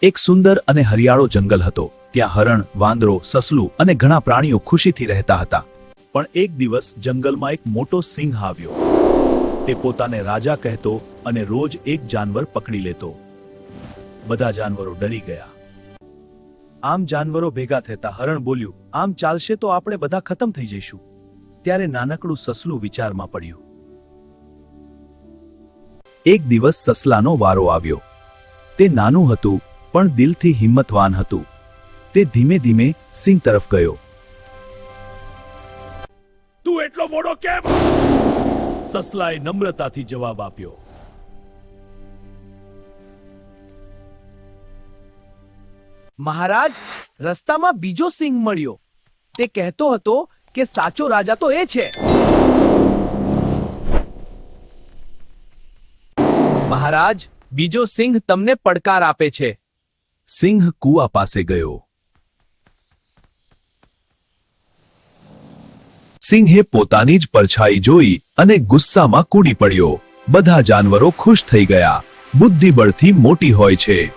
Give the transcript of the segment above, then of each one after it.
એક સુંદર અને હરિયાળો જંગલ હતો. ત્યાં હરણ, વાંદરો, સસલું અને ઘણા પ્રાણીઓ ખુશીથી રહેતા હતા. પણ એક દિવસ જંગલમાં એક મોટો સિંહ આવ્યો. તે પોતાને રાજા કહેતો અને રોજ એક જાનવર પકડી લેતો. બધા જાનવરો ડરી ગયા. આમ જાનવરો ભેગા થતા હરણ બોલ્યું, આમ ચાલશે તો આપણે બધા ખતમ થઈ જઈશું. ત્યારે નાનકડું સસલું વિચારમાં પડ્યું. એક દિવસ સસલાનો વારો આવ્યો. તે નાનું હતું પણ દિલથી હિંમતવાન હતું. તે ધીમે ધીમે સિંહ તરફ ગયો. તું એટલો મોટો કેમ? સસલાએ નમ્રતાથી જવાબ આપ્યો. મહારાજ, રસ્તામાં બીજો સિંહ મળ્યો. તે કહેતો હતો કે સાચો રાજા તો એ છે. મહારાજ, બીજો સિંહ તમને પડકાર આપે છે. સિંહ કૂવા પાસે ગયો. સિંહે પોતાની જ પરછાઈ જોઈ અને ગુસ્સામાં કૂદી પડ્યો. બધા જાનવરો ખુશ થઈ ગયા. બુદ્ધિબળથી મોટી હોય છે.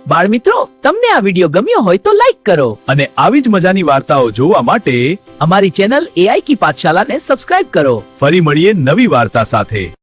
બાળમિત્રો, તમને આ વિડિયો ગમ્યો હોય તો લાઈક કરો અને આવી જ મજાની વાર્તાઓ જોવા માટે અમારી ચેનલ AI કી પાઠશાલાને સબસ્ક્રાઇબ કરો. ફરી મળીએ નવી વાર્તા સાથે.